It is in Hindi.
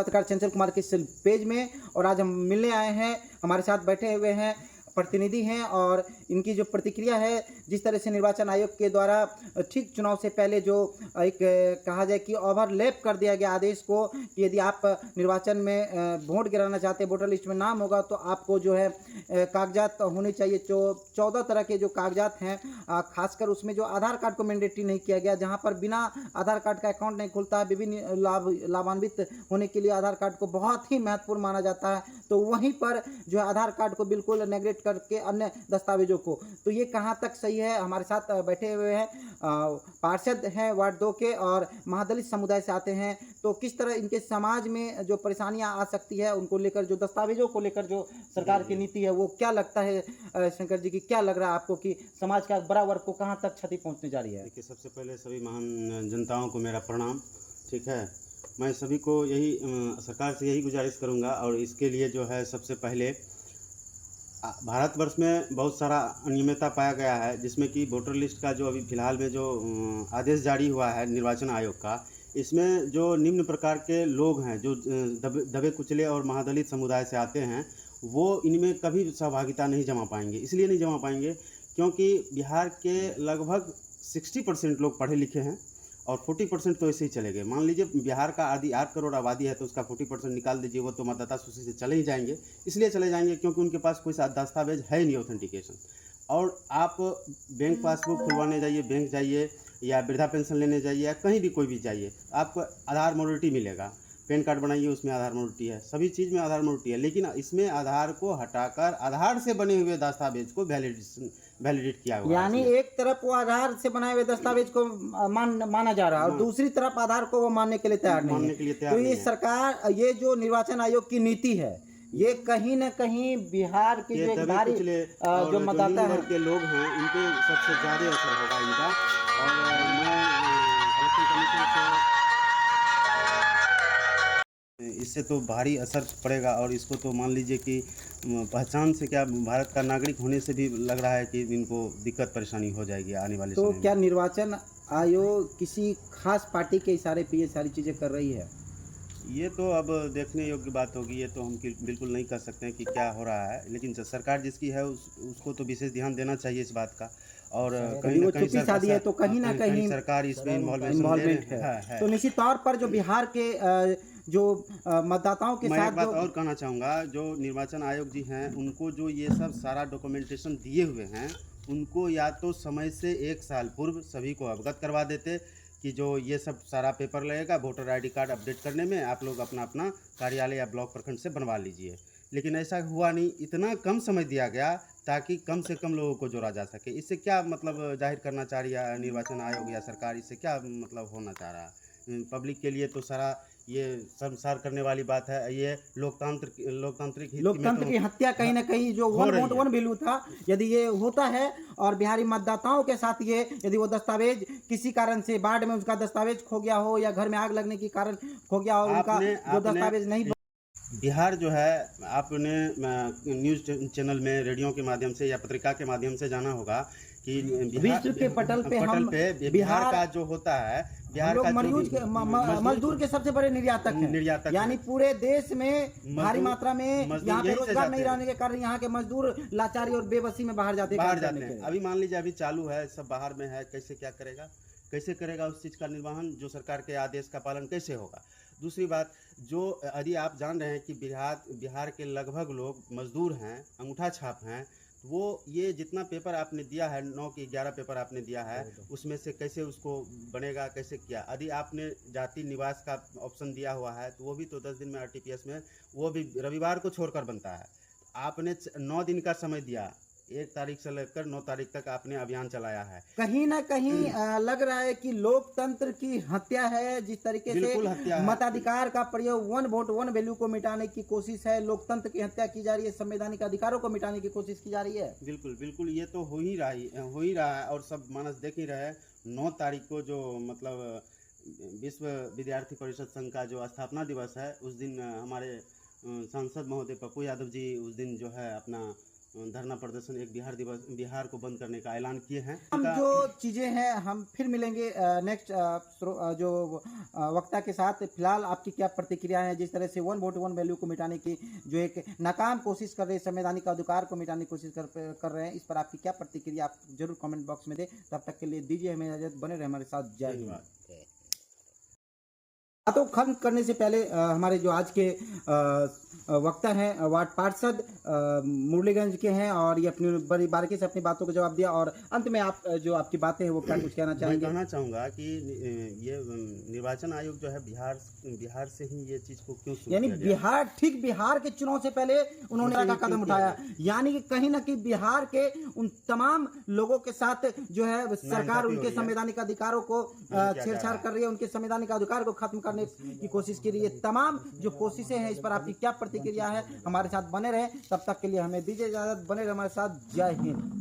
पत्रकार चंचल कुमार के इस पेज में। और आज हम मिलने आए हैं, हमारे साथ बैठे हुए हैं प्रतिनिधि हैं और इनकी जो प्रतिक्रिया है, जिस तरह से निर्वाचन आयोग के द्वारा ठीक चुनाव से पहले जो एक कहा जाए कि ओवरलैप कर दिया गया आदेश को कि यदि आप निर्वाचन में वोट गिराना चाहते हैं, वोटर लिस्ट में नाम होगा तो आपको जो है कागजात होने चाहिए। जो 14 तरह के जो कागजात हैं, खासकर उसमें जो आधार कार्ड को मैंडेटरी नहीं किया गया, जहां पर बिना आधार कार्ड का अकाउंट नहीं खुलता है। विभिन्न लाभान्वित होने के लिए आधार कार्ड को बहुत ही महत्वपूर्ण माना जाता है, तो वहीं पर जो है आधार कार्ड को बिल्कुल नेग्लेक्ट करके अन्य दस्तावेजों को, तो ये कहाँ तक सही है। हमारे साथ बैठे हुए हैं पार्षद हैं वार्ड 2 के और महादलित समुदाय से आते हैं, तो किस तरह इनके समाज में जो परेशानियां आ सकती है उनको लेकर, जो दस्तावेजों को लेकर जो सरकार की नीति है, वो क्या लगता है शंकर जी की, क्या लग रहा है आपको कि समाज का बड़ा वर्ग को कहाँ तक क्षति पहुंचने जा रही है? देखिए, सबसे पहले सभी महान जनताओं को मेरा प्रणाम। ठीक है, मैं सभी को यही सरकार से यही गुजारिश करूंगा। और इसके लिए जो है सबसे पहले भारतवर्ष में बहुत सारा अनियमितता पाया गया है, जिसमें कि वोटर लिस्ट का जो अभी फ़िलहाल में जो आदेश जारी हुआ है निर्वाचन आयोग का, इसमें जो निम्न प्रकार के लोग हैं जो दबे कुचले और महादलित समुदाय से आते हैं, वो इनमें कभी सहभागिता नहीं जमा पाएंगे। इसलिए नहीं जमा पाएंगे क्योंकि बिहार के लगभग 60% लोग पढ़े लिखे हैं और 40% तो ऐसे ही चले गए। मान लीजिए बिहार का आधी 8 करोड़ आबादी है, तो उसका 40% निकाल दीजिए, वो तो मतदाता सूची से चले ही जाएंगे। इसलिए चले जाएंगे क्योंकि उनके पास कोई दस्तावेज है ही नहीं, ऑथेंटिकेशन। और आप बैंक पासबुक खुलवाने जाइए, बैंक जाइए या वृद्धा पेंशन लेने जाइए या कहीं भी कोई भी जाइए, आपको आधार मोडिटी मिलेगा। पैन कार्ड बनाइए, उसमें आधार मोडिटी है, सभी चीज़ में आधार मोडिटी है। लेकिन इसमें आधार को हटाकर आधार से बने हुए दस्तावेज को वैलिडेट किया हुआ है। यानी एक तरफ वो आधार से बनाए हुए दस्तावेज को माना जा रहा है और दूसरी तरफ आधार को वो मानने के लिए तैयार नहीं है। तो ये सरकार, ये जो निर्वाचन आयोग की नीति है, ये कहीं न कहीं बिहार के जो भारी जो मतदाता है के लोग हैं, इनके सबसे ज़्यादा असर होगा इनका। और मैं इलेक्शन कमीशन से इससे तो भारी असर पड़ेगा। और इसको तो मान लीजिए कि पहचान से क्या, भारत का नागरिक होने से भी लग रहा है कि इनको दिक्कत परेशानी हो जाएगी आने वाले समय में। तो क्या निर्वाचन आयोग किसी खास पार्टी के इशारे पे ये सारी चीज़ें कर रही है? ये तो अब देखने योग्य बात होगी। ये तो हम बिल्कुल नहीं कह सकते हैं कि क्या हो रहा है, लेकिन सरकार जिसकी है उसको तो विशेष ध्यान देना चाहिए इस बात का। और कहीं ना कहीं शादी है तो कहीं ना कहीं सरकार इसमें इन्वॉल्वमेंट है। तो निश्चित तौर पर जो बिहार के जो मतदाताओं के मैं साथ एक बात और कहना चाहूँगा, जो निर्वाचन आयोग जी हैं, उनको जो ये सब सारा डॉक्यूमेंटेशन दिए हुए हैं, उनको या तो समय से 1 साल पूर्व सभी को अवगत करवा देते कि जो ये सब सारा पेपर लगेगा वोटर आईडी कार्ड अपडेट करने में, आप लोग अपना अपना कार्यालय या ब्लॉक प्रखंड से बनवा लीजिए। लेकिन ऐसा हुआ नहीं, इतना कम समय दिया गया ताकि कम से कम लोगों को जोड़ा जा सके। इससे क्या मतलब जाहिर करना चाह रही है निर्वाचन आयोग या सरकार? इससे क्या मतलब होना चाह रहा है? पब्लिक के लिए तो सारा ये शर्मसार करने वाली बात है। ये लोकतंत्र की हत्या कहीं ना कहीं जो वन वोट वन वैल्यू था, यदि ये होता है और बिहारी मतदाताओं के साथ ये, यदि वो दस्तावेज किसी कारण से बाढ़ में उसका दस्तावेज खो गया हो या घर में आग लगने के कारण खो गया हो, उनका जो दस्तावेज नहीं, बिहार जो है, आपने न्यूज़ चैनल में, रेडियो के माध्यम से या पत्रिका के माध्यम से जाना होगा कि विश्व के पटल पे बिहार का जो होता है, बिहार का मजदूर के सबसे बड़े निर्यातक हैं। यानी पूरे देश में भारी मात्रा में यहाँ पे रोजगार नहीं रहने के कारण यहाँ के मजदूर लाचारी और बेबसी में बाहर जाते हैं। अभी मान लीजिए अभी चालू है, सब बाहर में है, कैसे क्या करेगा, कैसे करेगा उस चीज़ का निर्वहन? जो सरकार के आदेश का पालन कैसे होगा? दूसरी बात, जो यदि आप जान रहे हैं कि बिहार के लगभग लोग मजदूर हैं, अंगूठा छाप हैं, वो ये जितना पेपर आपने दिया है, 9 की 11 पेपर आपने दिया है, उसमें से कैसे उसको बनेगा, कैसे किया? यदि आपने जाति निवास का ऑप्शन दिया हुआ है तो वो भी तो 10 दिन में RTPS में, वो भी रविवार को छोड़कर बनता है। आपने 9 दिन का समय दिया, 1 तारीख से लेकर 9 तारीख तक आपने अभियान चलाया है। कहीं ना कहीं लग रहा है कि लोकतंत्र की हत्या है। जिस तरीके से मताधिकार का प्रयोग, वन वोट वन वैल्यू को मिटाने की कोशिश है, लोकतंत्र की हत्या की जा रही है, संवैधानिक अधिकारों को मिटाने की कोशिश की जा रही है। बिल्कुल बिल्कुल, ये तो हो ही रहा है और सब मानस देख ही रहे हैं। 9 तारीख को जो मतलब विश्व विद्यार्थी परिषद संघ का जो स्थापना दिवस है, उस दिन हमारे सांसद महोदय पप्पू यादव जी उस दिन जो है अपना धरना प्रदर्शन एक बिहार को बंद करने का ऐलान किए हैं। हम जो चीज़ें हैं हम फिर मिलेंगे नेक्स्ट जो वक्ता के साथ। फिलहाल आपकी क्या प्रतिक्रिया है जिस तरह से वन वोट वन वैल्यू को मिटाने की जो एक नाकाम कोशिश कर रहे हैं, संवैधानिक अधिकार को मिटाने की कोशिश कर रहे हैं, इस पर आपकी क्या प्रतिक्रिया आप जरूर कमेंट बॉक्स में दें। तब तक के लिए दीजिए हमें इजाजत, बने रहे हमारे साथ। जय हिंद। बातों खत्म करने से पहले हमारे जो आज के वक्ता हैं वार्ड पार्षद मुरलीगंज के हैं और ये अपनी बड़ी बारीकी से अपनी बातों को जवाब दिया। और अंत में आप जो आपकी बातें हैं वो क्या कुछ कहना चाहेंगे? मैं कहना चाहूँगा कि ये निर्वाचन आयोग जो है बिहार से ही ये चीज़ को क्यों शुरू यानी किया गया? बिहार के चुनाव से पहले उन्होंने का कदम उठाया, यानी कि कहीं ना कहीं बिहार के उन तमाम लोगों के साथ जो है सरकार उनके संवैधानिक अधिकारों को छेड़छाड़ कर रही है, उनके संवैधानिक अधिकार को खत्म करने की कोशिश की रही है। तमाम जो कोशिशें हैं इस पर आपकी क्या प्रतिक्रिया है? हमारे साथ बने रहे, तब तक के लिए हमें दीजिए इजाजत, बने रहे हमारे साथ। जय हिंद।